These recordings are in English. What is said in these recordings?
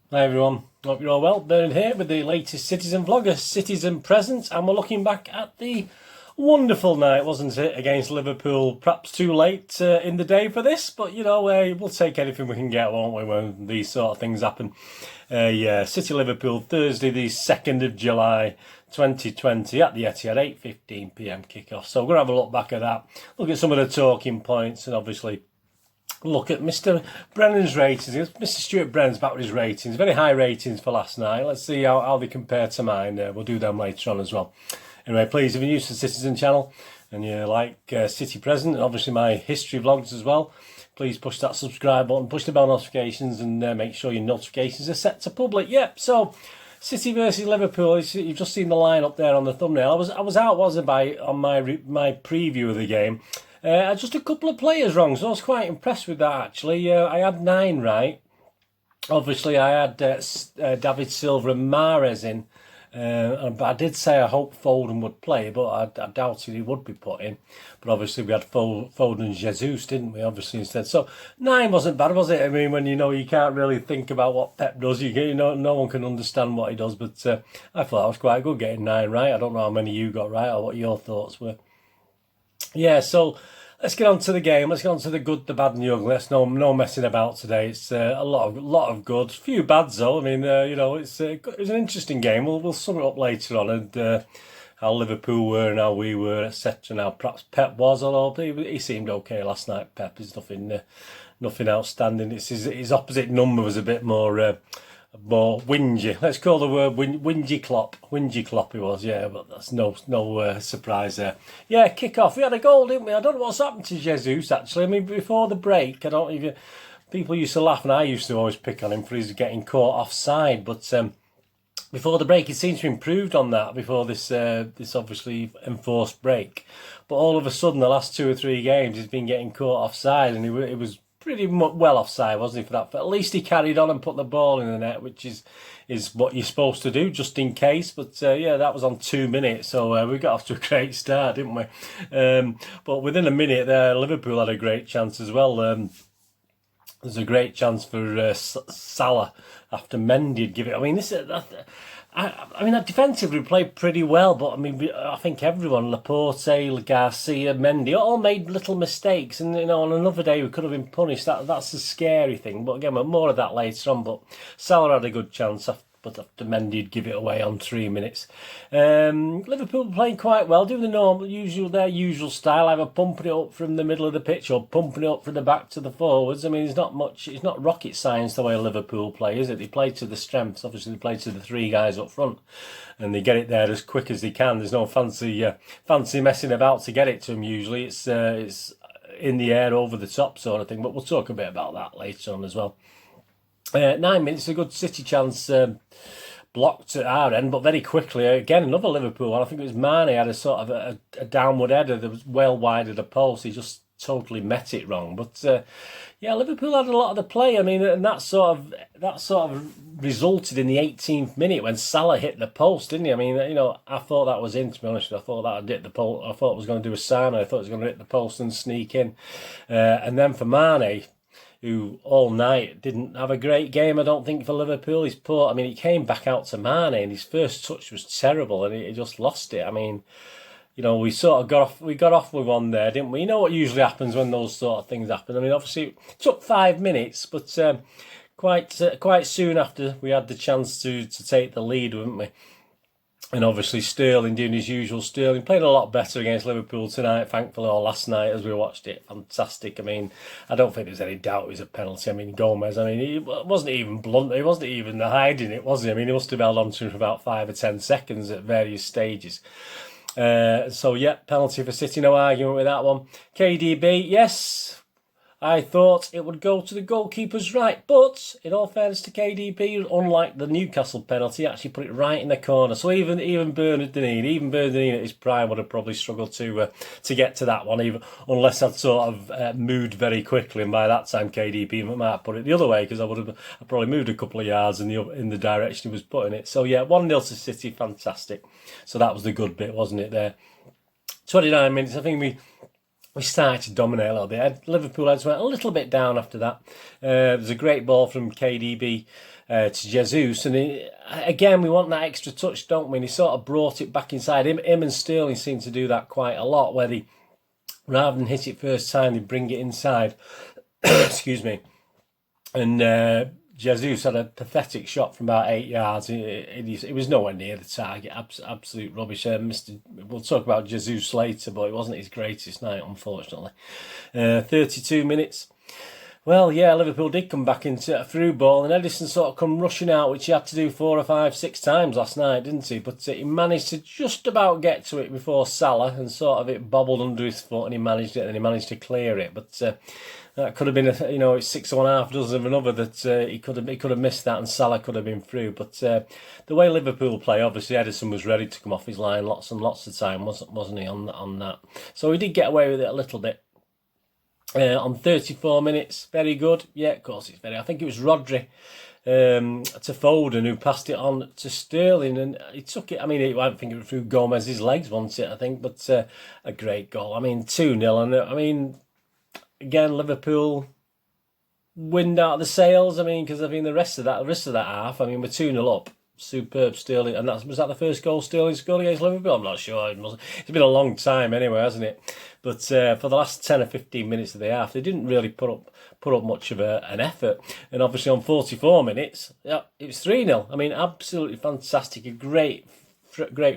Hi everyone, hope you're all well. Bernard here with the latest Citizen Vlogger, Citizen Present, and we're looking back at the wonderful night, wasn't it, against Liverpool. Perhaps too late in the day for this, but you know, we'll take anything we can get, won't we, when these sort of things happen. Yeah, City-Liverpool, Thursday the 2nd of July 2020 at the Etihad, 8:15 PM kickoff. So we're going to have a look back at that, look at some of the talking points, and obviously look at Mr. Brennan's ratings. Mr. Stuart Brennan's back with his ratings. Very high ratings for last night. Let's see how they compare to mine. We'll do them later on as well. Anyway, please, if you're new to the Citizen channel and you like City Present and obviously my history vlogs as well, please push that subscribe button, push the bell notifications, and make sure your notifications are set to public. Yep, so City versus Liverpool. You've just seen the line up there on the thumbnail. I was out, wasn't I, on my preview of the game. Just a couple of players wrong, so I was quite impressed with that actually. I had 9 right. Obviously, I had David Silva and Mahrez in, but I did say I hoped Foden would play, but I doubted he would be put in. But obviously, we had Foden and Jesus, didn't we? Obviously, instead. So 9 wasn't bad, was it? I mean, when you know you can't really think about what Pep does, you know, no one can understand what he does. But I thought I was quite good getting 9 right. I don't know how many you got right or what your thoughts were. Yeah, so let's get on to the game. Let's get on to the good, the bad, and the ugly. Let's no messing about today. It's a lot of good, few bads though. I mean, you know, it was an interesting game. We'll sum it up later on and how Liverpool were and how we were, etc. Now, perhaps Pep was, although he seemed okay last night. Pep is nothing outstanding. It's his opposite number was a bit more whingy. Let's call the word whingy Klopp. Whingy Klopp he was, yeah, but that's no surprise there. Yeah, kick off. We had a goal, didn't we? I don't know what's happened to Jesus actually. I mean, before the break, I don't even. People used to laugh, and I used to always pick on him for his getting caught offside. But before the break, it seems to have improved on that. Before this obviously enforced break, but all of a sudden, the last 2 or 3 games, he's been getting caught offside, and it was pretty well offside, wasn't he, for that? But at least he carried on and put the ball in the net, which is what you're supposed to do, just in case. But yeah, that was on 2 minutes, so we got off to a great start, didn't we? But within a minute there, Liverpool had a great chance as well. There's a great chance for Salah after Mendy would give it. I mean, I mean, defensively played pretty well, but I mean, I think everyone, Laporte, Garcia, Mendy, all made little mistakes, and you know, on another day we could have been punished. That's the scary thing. But again, more of that later on. But Salah had a good chance but after Mendy'd give it away on 3 minutes. Liverpool playing quite well, doing their usual style, either pumping it up from the middle of the pitch or pumping it up from the back to the forwards. I mean, it's not rocket science the way Liverpool play, is it? They play to the strengths. Obviously, they play to the 3 guys up front, and they get it there as quick as they can. There's no fancy messing about to get it to them. Usually, it's in the air, over the top sort of thing. But we'll talk a bit about that later on as well. 9 minutes, a good City chance blocked at our end, but very quickly, again, another Liverpool one. I think it was Mane had a sort of a downward header that was well wide of the post. He just totally met it wrong. But yeah, Liverpool had a lot of the play. I mean, and that sort of resulted in the 18th minute when Salah hit the post, didn't he? I mean, you know, I thought that was in, to be honest. I thought that had hit the post. I thought it was going to do a SANE. I thought it was going to hit the post and sneak in. And then for Mane, who all night didn't have a great game, I don't think, for Liverpool. He's poor. I mean, he came back out to Mane, and his first touch was terrible, and he just lost it. I mean, you know, we sort of got off with one there, didn't we? You know what usually happens when those sort of things happen. I mean, obviously it took 5 minutes, but quite soon after we had the chance to take the lead, didn't we? And obviously Sterling doing his usual. Sterling played a lot better against Liverpool tonight, thankfully, or last night as we watched it. Fantastic. I mean, I don't think there's any doubt it was a penalty. I mean, Gomez, I mean, he wasn't even blunt. He wasn't even hiding it, was he? I mean, he must have held on to him for about 5 or 10 seconds at various stages. So, yeah, penalty for City, no argument with that one. KDB, yes, I thought it would go to the goalkeeper's right, but in all fairness to KDB, unlike the Newcastle penalty, he actually put it right in the corner. So even Bernard at his prime would have probably struggled to get to that one, even unless I'd sort of moved very quickly. And by that time, KDB might have put it the other way, because I probably moved a couple of yards in the direction he was putting it. So yeah, 1-0 to City, fantastic. So that was the good bit, wasn't it? There, 29 minutes. I think we started to dominate a little bit. Liverpool heads went a little bit down after that. There's a great ball from KDB to Jesus, and again we want that extra touch, don't we? And he sort of brought it back inside. Him and Sterling seem to do that quite a lot, where they, rather than hit it first time, they bring it inside. Excuse me. And Jesus had a pathetic shot from about 8 yards. It was nowhere near the target. Absolute rubbish. We'll talk about Jesus later, but it wasn't his greatest night, unfortunately. 32 minutes. Well, yeah, Liverpool did come back into a through ball, and Edison sort of come rushing out, which he had to do 4 or 5, 6 times last night, didn't he? But he managed to just about get to it before Salah, and sort of it bobbled under his foot, and he managed it, and he managed to clear it. But that could have been, it's 6 or 1/2 dozen of another that he could have missed that, and Salah could have been through. But the way Liverpool play, obviously Edison was ready to come off his line lots and lots of time, wasn't he, on that? So he did get away with it a little bit. On 34 minutes, very good. Yeah, of course it's very. I think it was Rodri to Foden who passed it on to Sterling, and he took it. I mean, I think it was through Gomez's legs, wasn't it? I think, but a great goal. I mean, 2-0, and I mean, again, Liverpool wind out of the sails. I mean, because the rest of that half, I mean, we're 2-0 up. Superb Sterling, and was that the first goal Sterling scored against Liverpool? I'm not sure. It's been a long time anyway, hasn't it? But for the last 10 or 15 minutes of the half, they didn't really put up much of an effort. And obviously on 44 minutes, yeah, it was 3-0. I mean, absolutely fantastic. A great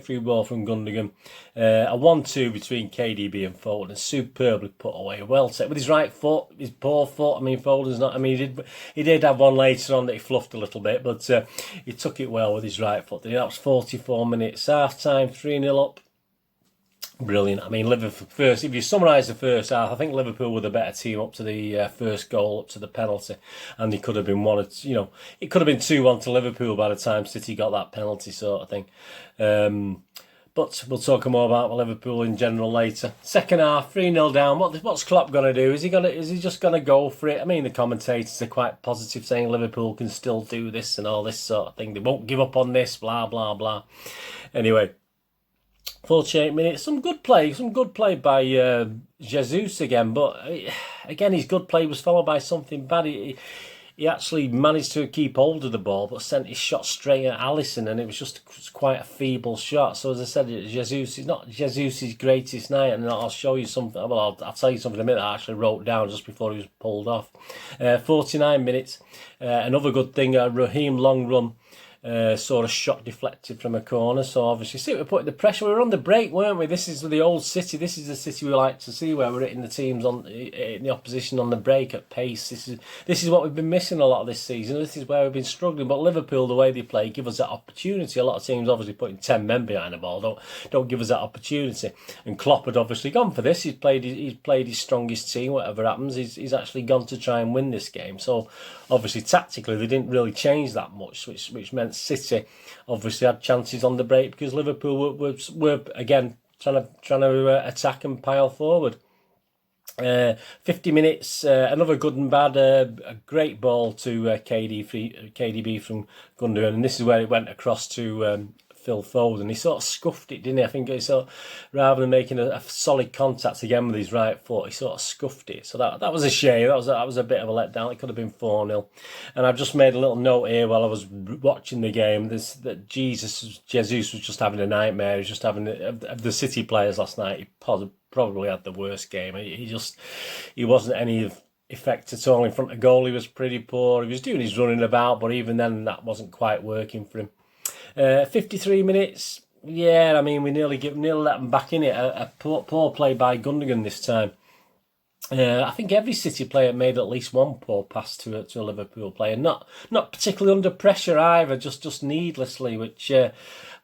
through ball from Gundogan. A 1-2 between KDB and Foden. Superbly put away. Well set with his right foot, his poor foot. I mean, Foden's not. I mean, he did have one later on that he fluffed a little bit, but he took it well with his right foot. That was 44 minutes. Half time, 3-0 up. Brilliant. I mean, Liverpool first. If you summarise the first half, I think Liverpool were the better team up to the first goal, up to the penalty, and it could have been it could have been 2-1 to Liverpool by the time City got that penalty, sort of thing. But we'll talk more about Liverpool in general later. Second half, 3-0 down. What's Klopp going to do? Is he just going to go for it? I mean, the commentators are quite positive, saying Liverpool can still do this and all this sort of thing. They won't give up on this. Blah blah blah. Anyway. 48 minutes, some good play by Jesus again, but again his good play was followed by something bad. He actually managed to keep hold of the ball, but sent his shot straight at Alisson, and it was quite a feeble shot. So as I said, Jesus is not Jesus' greatest night, and I'll show you something. Well, I'll tell you something in a minute. I actually wrote down just before he was pulled off. 49 minutes, another good thing. Raheem long run. Sort of shot deflected from a corner, so obviously see we're putting the pressure. We were on the break, weren't we? This is the old City. This is the City we like to see, where we're hitting the teams in the opposition on the break at pace. This is what we've been missing a lot of this season. This is where we've been struggling. But Liverpool, the way they play, give us that opportunity. A lot of teams obviously putting 10 men behind the ball don't give us that opportunity. And Klopp had obviously gone for this. He's played his strongest team. Whatever happens, he's actually gone to try and win this game. So obviously tactically they didn't really change that much, which meant City obviously had chances on the break because Liverpool were again trying to attack and pile forward. 50 minutes, another good and bad, a great ball to KDB from Gundogan, and this is where it went across to Phil Foden. He sort of scuffed it, didn't he? I think he rather than making a solid contact again with his right foot, he sort of scuffed it. So that was a shame. That was a bit of a letdown. It could have been 4-0. And I've just made a little note here while I was watching the game. That Jesus was just having a nightmare. He was just having of the City players last night. He probably had the worst game. He wasn't any effect at all in front of goal. He was pretty poor. He was doing his running about, but even then that wasn't quite working for him. 53 minutes, yeah, I mean, we nearly let them back in it. A poor play by Gundogan this time. I think every City player made at least one poor pass to a Liverpool player. Not particularly under pressure either, just needlessly, which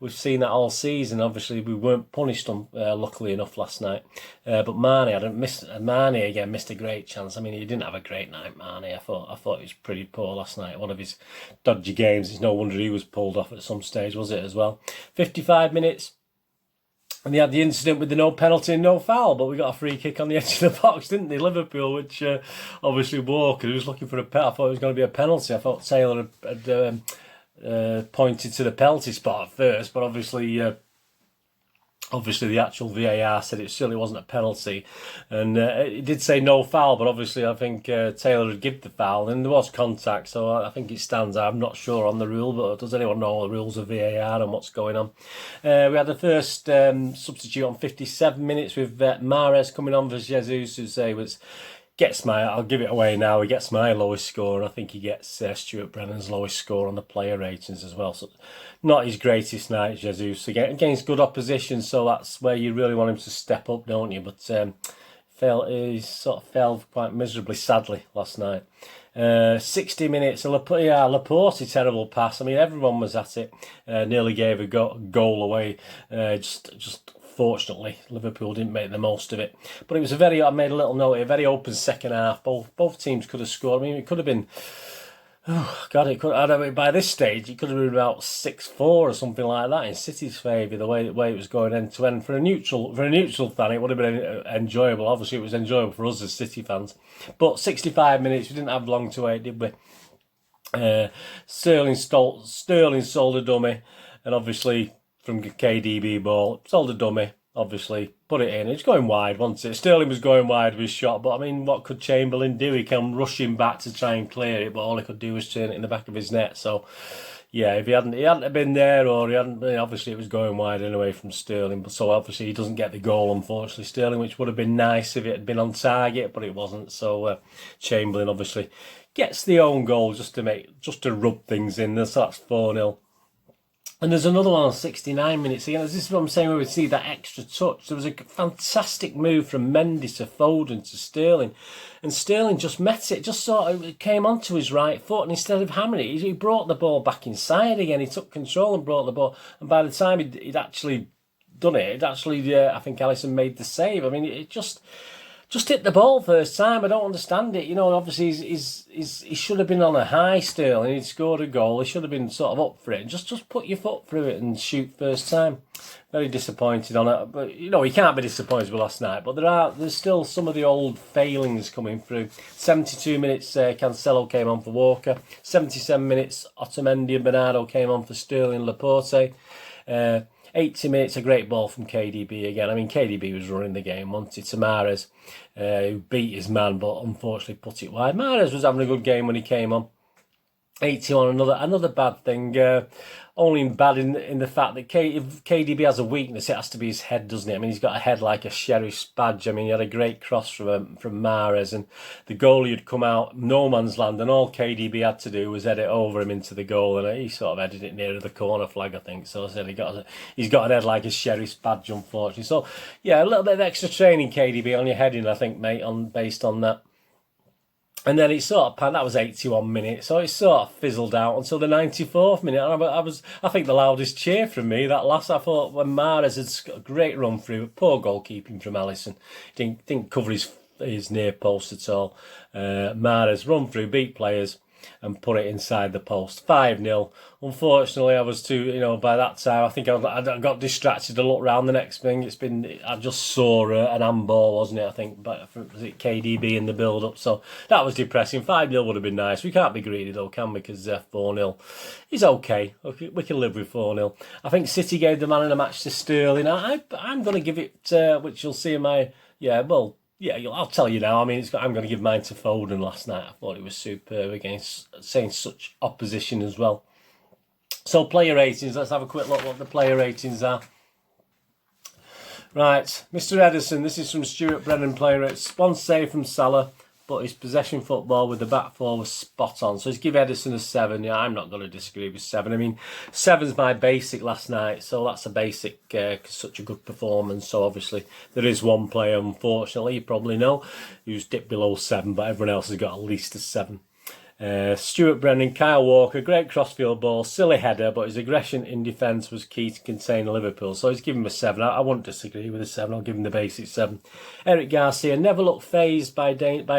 we've seen that all season. Obviously, we weren't punished luckily enough last night. But Mane again missed a great chance. I mean, he didn't have a great night, Mane. I thought he was pretty poor last night. One of his dodgy games. It's no wonder he was pulled off at some stage, was it, as well? 55 minutes. And they had the incident with the no penalty and no foul, but we got a free kick on the edge of the box, didn't they, Liverpool, which obviously Walker, who was looking for a penalty, I thought it was going to be a penalty. I thought Taylor had pointed to the penalty spot at first, but obviously Obviously, the actual VAR said it certainly wasn't a penalty, and it did say no foul. But obviously, I think Taylor had given the foul, and there was contact. So I think it stands. I'm not sure on the rule, but does anyone know the rules of VAR and what's going on? We had the first substitute on 57 minutes with Mahrez coming on for Jesus, who say I'll give it away now, he gets my lowest score, and I think he gets Stuart Brennan's lowest score on the player ratings as well. So not his greatest night, Jesus, against good opposition, so that's where you really want him to step up, don't you? But he sort of fell quite miserably, sadly, last night. 60 minutes, Laporte, terrible pass. I mean, everyone was at it. Nearly gave a goal away. Just fortunately, Liverpool didn't make the most of it. But it was I made a little note, a very open second half. Both teams could have scored. I mean, it could have been, by this stage, it could have been about 6-4 or something like that in City's favour, the way it was going end to end. For a neutral fan, it would have been enjoyable. Obviously, it was enjoyable for us as City fans. But 65 minutes, we didn't have long to wait, did we? Sterling sold a dummy, and obviously from KDB ball, sold a dummy, obviously, put it in. It's going wide, wasn't it? Sterling was going wide with his shot, but I mean, what could Chamberlain do? He came rushing back to try and clear it, but all he could do was turn it in the back of his net. So, yeah, if he hadn't been there, or he hadn't been, obviously it was going wide anyway from Sterling. But so obviously he doesn't get the goal, unfortunately, Sterling, which would have been nice if it had been on target, but it wasn't. So Chamberlain obviously gets the own goal just to rub things in. So that's 4-0. And there's another one on 69 minutes. Again, this is what I'm saying, where we see that extra touch. There was a fantastic move from Mendy to Foden to Sterling. And Sterling just met it, just sort of came onto his right foot. And instead of hammering it, he brought the ball back inside again. He took control and brought the ball. And by the time he'd actually done it, I think Alisson made the save. I mean, it just hit the ball first time. I don't understand it. You know, obviously he should have been on a high, Sterling. He'd scored a goal. He should have been sort of up for it. Just put your foot through it and shoot first time. Very disappointed on it. But, you know, he can't be disappointed with last night. But there's still some of the old failings coming through. 72 minutes, Cancelo came on for Walker. 77 minutes, Otamendi and Bernardo came on for Sterling and Laporte. 80 minutes, a great ball from KDB again. I mean, KDB was running the game, wasn't he? To Mahrez, who beat his man, but unfortunately put it wide. Mahrez was having a good game when he came on. 81, another bad thing. Only bad in the fact that if KDB has a weakness, it has to be his head, doesn't it? I mean, he's got a head like a sheriff's badge. I mean, he had a great cross from Mahrez, and the goalie had come out no man's land, and all KDB had to do was head it over him into the goal, and he sort of headed it near the corner flag, I think. So I said he's got a head like a sheriff's badge, unfortunately. So yeah, a little bit of extra training, KDB, on your heading, I think, mate, based on that. And then it sort of, that was 81 minutes, so it sort of fizzled out until the 94th minute. And I think the loudest cheer from me, that last, I thought, when Mahrez had got a great run through, poor goalkeeping from Alisson, didn't cover his near post at all. Mahrez run through, beat players, and put it inside the post. 5-0. Unfortunately, I was by that time, I think I got distracted to look round the next thing. I just saw an handball, wasn't it? I think, but was it KDB in the build-up? So that was depressing. 5-0 would have been nice. We can't be greedy though, can we? Because 4-0 is okay. We can live with 4-0. I think City gave the man in the match to Sterling. I'm going to give it, which you'll see in my, I'll tell you now. I mean, I'm going to give mine to Foden last night. I thought it was superb against saying such opposition as well. So player ratings. Let's have a quick look what the player ratings are. Right, Mr. Edison. This is from Stuart Brennan. Player rates. One save from Salah, but his possession football with the back four was spot on. So let's give Edison a 7. Yeah, I'm not going to disagree with 7. I mean, 7's my basic last night, so that's a basic, such a good performance. So obviously there is one player, unfortunately, you probably know, who's dipped below 7, but everyone else has got at least a 7. Stuart Brennan, Kyle Walker, great crossfield ball, silly header, but his aggression in defence was key to contain Liverpool. So he's given him a 7. I won't disagree with a 7. I'll give him the basic 7. Eric Garcia never looked phased by a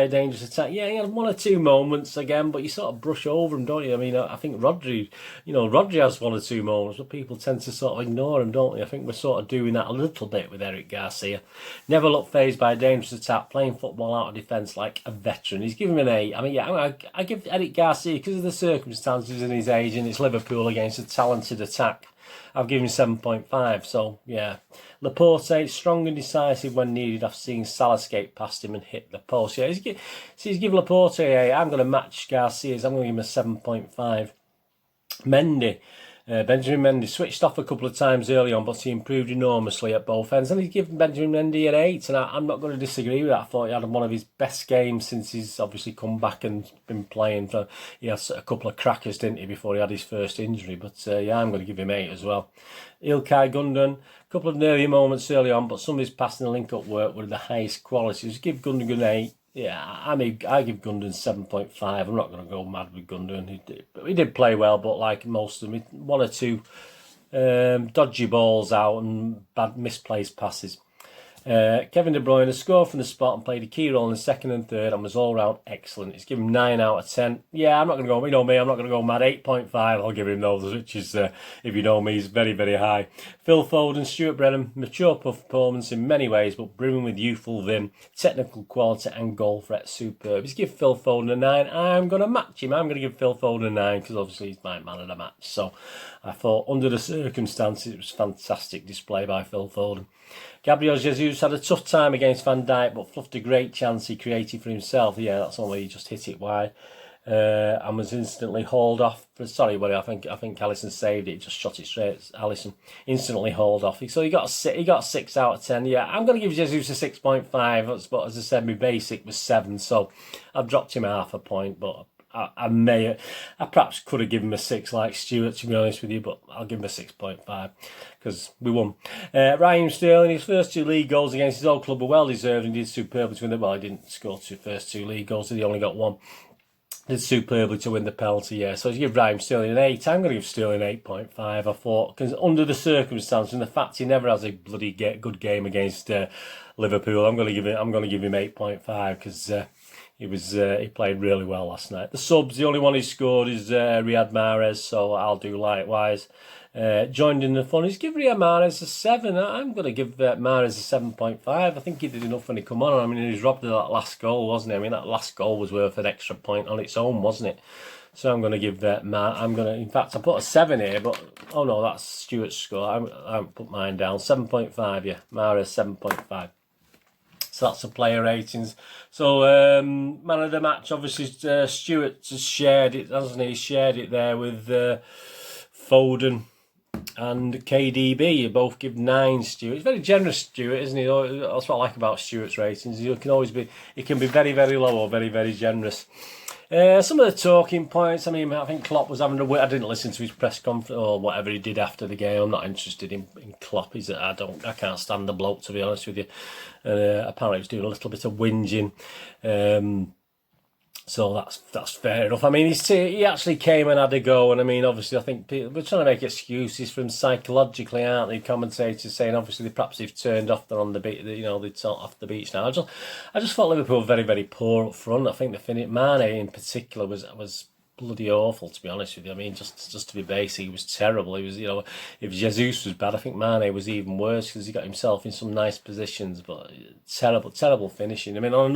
dangerous attack. Yeah, he had 1 or 2 moments again, but you sort of brush over him, don't you? I mean, I think Rodri has 1 or 2 moments, but people tend to sort of ignore him, don't they? I think we're sort of doing that a little bit with Eric Garcia. Never looked phased by a dangerous attack, playing football out of defence like a veteran. He's given him an 8. I mean, yeah, I give Eric Garcia, because of the circumstances and his age, and it's Liverpool against a talented attack, I've given him 7.5. So yeah, Laporte strong and decisive when needed after seeing Salah skate past him and hit the post. Yeah, he's given Laporte a. I'm going to match Garcia's. I'm going to give him a 7.5. Mendy. Benjamin Mendy switched off a couple of times early on, but he improved enormously at both ends. And he's given Benjamin Mendy an 8, and I'm not going to disagree with that. I thought he had one of his best games since he's obviously come back and been playing. He had a couple of crackers, didn't he, before he had his first injury. But yeah, I'm going to give him 8 as well. Ilkay Gundogan, a couple of nervy moments early on, but some of his passing and link-up work were the highest quality. Just give Gundogan an 8. Yeah, I give Gundogan 7.5. I'm not going to go mad with Gundogan. He did play well, but like most of them, one or two dodgy balls out and bad misplaced passes. Kevin De Bruyne scored from the spot and played a key role in the second and third and was all round excellent. He's given 9 out of 10. Yeah, I'm not going to go, you know me, I'm not going to go mad. 8.5, I'll give him those, which is, if you know me, is very, very high. Phil Foden, Stuart Brennans, mature performance in many ways, but brimming with youthful vim, technical quality and goal threat superb. He's give Phil Foden a 9. I'm going to match him. I'm going to give Phil Foden a 9 because obviously he's my man of the match. So I thought under the circumstances, it was fantastic display by Phil Foden. Gabriel Jesus had a tough time against Van Dijk, but fluffed a great chance he created for himself. Yeah, that's only he just hit it wide, and was instantly hauled off. Sorry, buddy, I think Alisson saved it. Just shot it straight. Alisson instantly hauled off. So he got a 6 out of 10. Yeah, I'm going to give Jesus a 6.5. But as I said, my basic was 7, so I've dropped him half a point, but. I perhaps could have given him a 6 like Stuart, to be honest with you, but I'll give him a 6.5 because we won. Raheem Sterling, his first 2 league goals against his old club were well deserved and did superbly to win the. Well, he didn't score first 2 league goals, he only got 1. Did superbly to win the penalty, yeah. So to give Raheem Sterling an 8, I'm going to give Sterling 8.5. I thought, because under the circumstances and the fact he never has a bloody good game against Liverpool, I'm going to give him 8.5 because. He played really well last night. The subs, the only one he scored is Riyad Mahrez, so I'll do likewise. Joined in the fun. He's give Riyad Mahrez a 7. I'm going to give Mahrez a 7.5. I think he did enough when he come on. I mean, he was robbed of that last goal, wasn't he? I mean, that last goal was worth an extra point on its own, wasn't it? So I'm going to give in fact, I put a 7 here, but, oh no, that's Stuart's score. I haven't put mine down. 7.5, yeah. Mahrez, 7.5. So that's the player ratings. So man of the match, obviously Stuart has shared it, hasn't he? He's shared it there with Foden and KDB. You both give 9, Stuart. He's very generous, Stuart, isn't he? That's what I like about Stuart's ratings. He can be very, very low or very, very generous. Some of the talking points, I mean, I think Klopp was having I didn't listen to his press conference or whatever he did after the game. I'm not interested in Klopp. I can't stand the bloke, to be honest with you. Apparently he was doing a little bit of whinging. So that's fair enough. I mean, he actually came and had a go, and I mean, obviously, I think people we're trying to make excuses for him psychologically, aren't they? Commentators saying obviously perhaps they've turned off. They're on the beat, they'd off the beach now. I just thought Liverpool were very, very poor up front. I think Mane in particular was bloody awful, to be honest with you. I mean, just to be basic, he was terrible. He was, if Jesus was bad, I think Mane was even worse because he got himself in some nice positions, but terrible finishing. I mean, on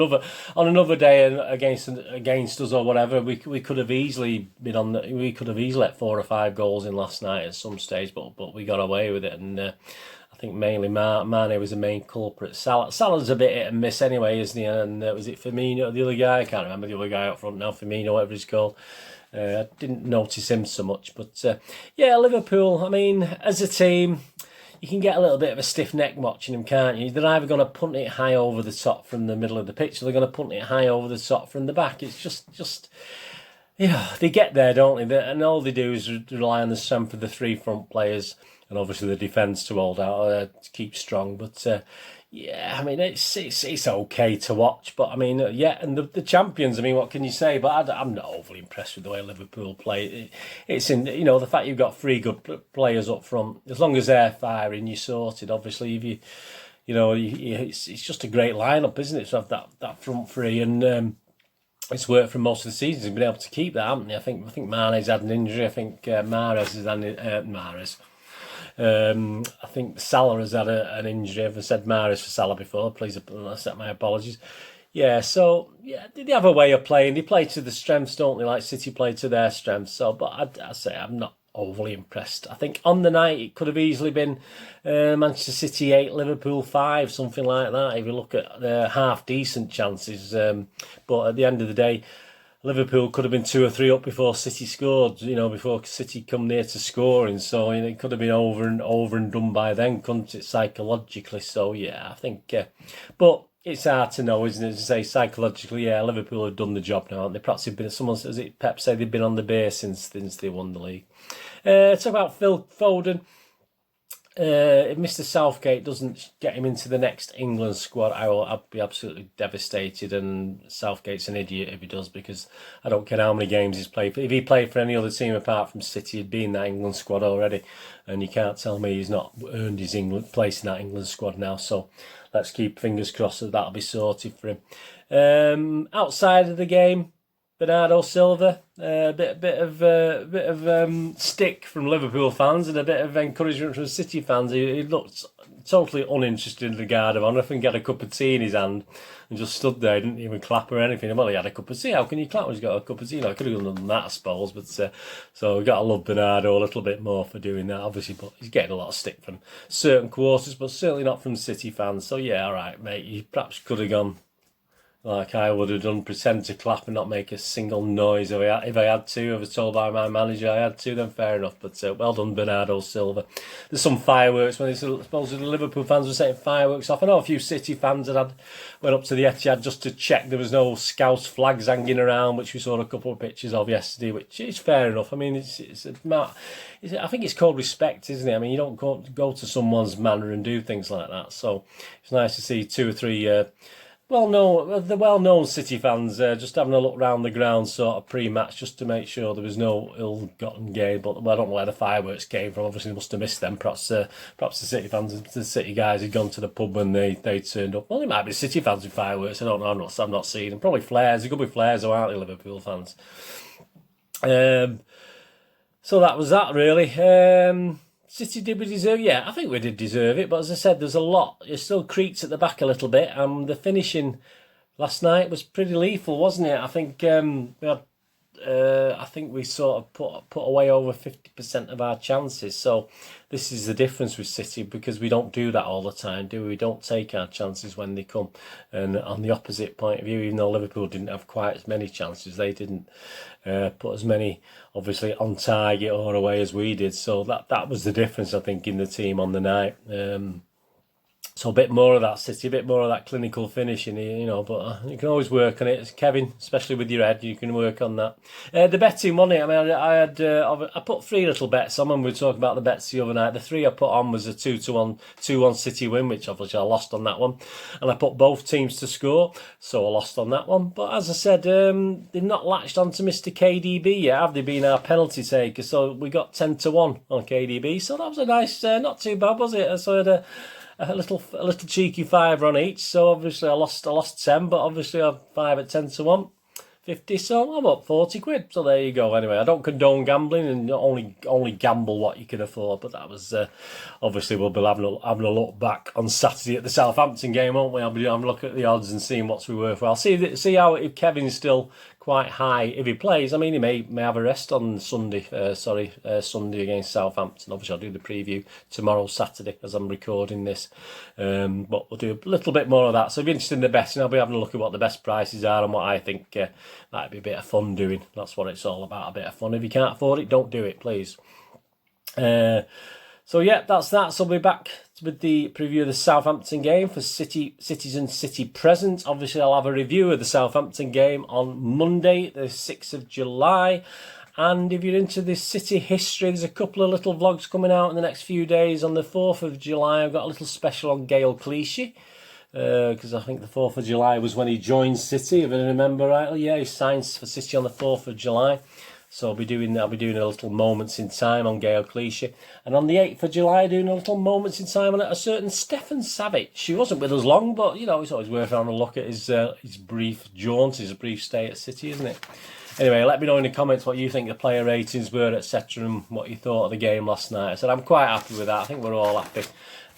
another day against us or whatever, we could have easily let 4 or 5 goals in last night at some stage, but we got away with it, and I think mainly Mane was the main culprit. Salah's a bit hit and miss anyway, isn't he? And was it Firmino, the other guy? I can't remember the other guy up front now. Firmino, whatever he's called. I didn't notice him so much, but yeah, Liverpool. I mean, as a team, you can get a little bit of a stiff neck watching them, can't you? They're either going to punt it high over the top from the middle of the pitch, or they're going to punt it high over the top from the back. It's just. They get there, don't they? And all they do is rely on the strength of the 3 front players and obviously the defence to hold out, to keep strong. But yeah, I mean, it's okay to watch. But I mean, yeah, and the champions. I mean, what can you say? But I'm not overly impressed with the way Liverpool play. It's in the fact you've got 3 good players up front. As long as they're firing, you're sorted. Obviously, if it's just a great lineup, isn't it? To have that front 3 and. It's worked for most of the season. He's been able to keep that, haven't he? I think Mane's had an injury. I think Mahrez has had Mahrez. I think Salah has had an injury. I've said Mahrez for Salah before. Please accept my apologies. Yeah, so yeah, they have a way of playing. They play to the strengths, don't they? Like City play to their strengths. So, but I say I'm not overly impressed. I think on the night it could have easily been Manchester City 8, Liverpool 5, something like that. If you look at the half decent chances, but at the end of the day, Liverpool could have been 2 or 3 up before City scored. You know, before City come near to scoring. So it could have been over and done by then, couldn't it? Psychologically. So yeah, I think, but. It's hard to know, isn't it? To say psychologically, yeah, Liverpool have done the job now, aren't they? Perhaps they've been. Someone, as it Pep said, they've been on the base since they won the league. Talk about Phil Foden. If Mr. Southgate doesn't get him into the next England squad, I'll be absolutely devastated. And Southgate's an idiot if he does, because I don't care how many games he's played. If he played for any other team apart from City, he'd be in that England squad already. And you can't tell me he's not earned his place in that England squad now. So let's keep fingers crossed that that'll be sorted for him. Outside of the game, Bernardo Silva, a bit of stick from Liverpool fans and a bit of encouragement from City fans. He looked totally uninterested in the guard of honour. I think he had a cup of tea in his hand and just stood there, didn't even clap or anything. Well, he had a cup of tea. How can you clap when he's got a cup of tea? You know, I could have done that, I suppose. But so we've got to love Bernardo a little bit more for doing that, obviously. But he's getting a lot of stick from certain quarters, but certainly not from City fans. So yeah, all right, mate. You perhaps could have gone like I would have done, pretend to clap and not make a single noise if I had to. I was told by my manager I had to, then fair enough. But well done, Bernardo Silva. There's some fireworks when supposedly the Liverpool fans were setting fireworks off. I know a few City fans had went up to the Etihad just to check there was no Scouse flags hanging around, which we saw a couple of pictures of yesterday, which is fair enough. I mean, I think it's called respect, isn't it? I mean, you don't go to someone's manor and do things like that. So it's nice to see 2 or 3... well-known City fans just having a look round the ground sort of pre-match just to make sure there was no ill-gotten gain. But I don't know where the fireworks came from. Obviously, they must have missed them. Perhaps the City fans, the City guys had gone to the pub when they turned up. Well, it might be City fans with fireworks. I don't know. I'm not seeing them. Probably flares. There could be flares, aren't they, Liverpool fans? So that was that, really. City, did we deserve? Yeah, I think we did deserve it. But as I said, there's a lot. It still creaks at the back a little bit. The finishing last night was pretty lethal, wasn't it? I think we sort of put away over 50% of our chances. So this is the difference with City, because we don't do that all the time, do we? We don't take our chances when they come. And on the opposite point of view, even though Liverpool didn't have quite as many chances, they didn't put as many, obviously, on target or away as we did. So that was the difference, I think, in the team on the night. So a bit more of that City, a bit more of that clinical finishing, you know, but you can always work on it. It's Kevin, especially with your head, you can work on that. The betting money, I mean, I put 3 little bets on when we were talking about the bets the other night. The 3 I put on was a 2-1 City win, which obviously I lost on that one. And I put both teams to score, so I lost on that one. But as I said, they've not latched on to Mr. KDB yet, have they, been our penalty taker? So we got 10-1 on KDB, so that was a nice, not too bad, was it? So I had a little cheeky 5 on each, so obviously I lost 10, but obviously I have 5 at 10-1, 50, so I'm up 40 quid. So there you go. Anyway, I don't condone gambling, and only gamble what you can afford. But that was obviously we'll be having a look back on Saturday at the Southampton game, won't we? I'll be having a look at the odds and seeing what's worthwhile. See how, if Kevin's still quite high if he plays. I mean, he may have a rest on Sunday. Sunday against Southampton. Obviously, I'll do the preview tomorrow, Saturday, as I'm recording this. But we'll do a little bit more of that. So if you're interested in the betting, I'll be having a look at what the best prices are and what I think might be a bit of fun doing. That's what it's all about, a bit of fun. If you can't afford it, don't do it, please. So yeah, that's that. So we'll be back with the preview of the Southampton game for Citizen City Present. Obviously, I'll have a review of the Southampton game on Monday, the 6th of July. And if you're into this City history, there's a couple of little vlogs coming out in the next few days. On the 4th of July, I've got a little special on Gael Clichy. Because I think the 4th of July was when he joined City, if I remember rightly. Yeah, he signed for City on the 4th of July. So I'll be doing a little moments in time on Gael Clichy. And on the 8th of July, doing a little moments in time on a certain Stefan Savic. He wasn't with us long, but, you know, it's always worth having a look at his brief jaunt, his brief stay at City, isn't it? Anyway, let me know in the comments what you think the player ratings were, etc., and what you thought of the game last night. I said I'm quite happy with that. I think we're all happy.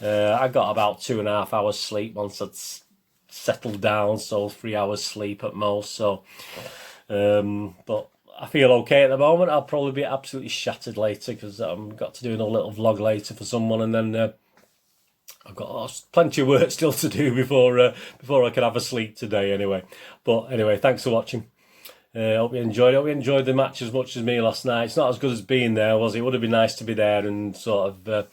I got about 2.5 hours sleep once I'd settled down, so 3 hours sleep at most. So, but I feel okay at the moment. I'll probably be absolutely shattered later because I've got to do another little vlog later for someone, and then I've got plenty of work still to do before I can have a sleep today. Anyway, but anyway, thanks for watching. Hope you enjoyed it. Hope you enjoyed the match as much as me last night. It's not as good as being there, was it? It would have been nice to be there and sort of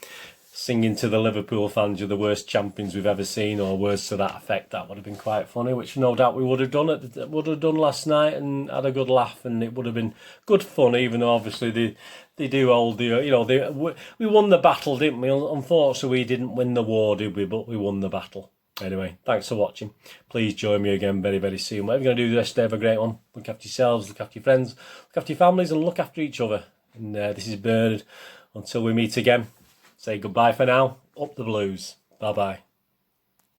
singing to the Liverpool fans, "You're the worst champions we've ever seen," or words to that effect. That would have been quite funny, which no doubt we would have done last night and had a good laugh, and it would have been good fun. Even though obviously they do hold the we won the battle, didn't we? Unfortunately, we didn't win the war, did we? But we won the battle. Anyway, thanks for watching. Please join me again very, very soon. Whatever you're going to do the rest of the day, have a great one. Look after yourselves, look after your friends, look after your families, and look after each other. And this is Bernard. Until we meet again, say goodbye for now. Up the Blues. Bye-bye.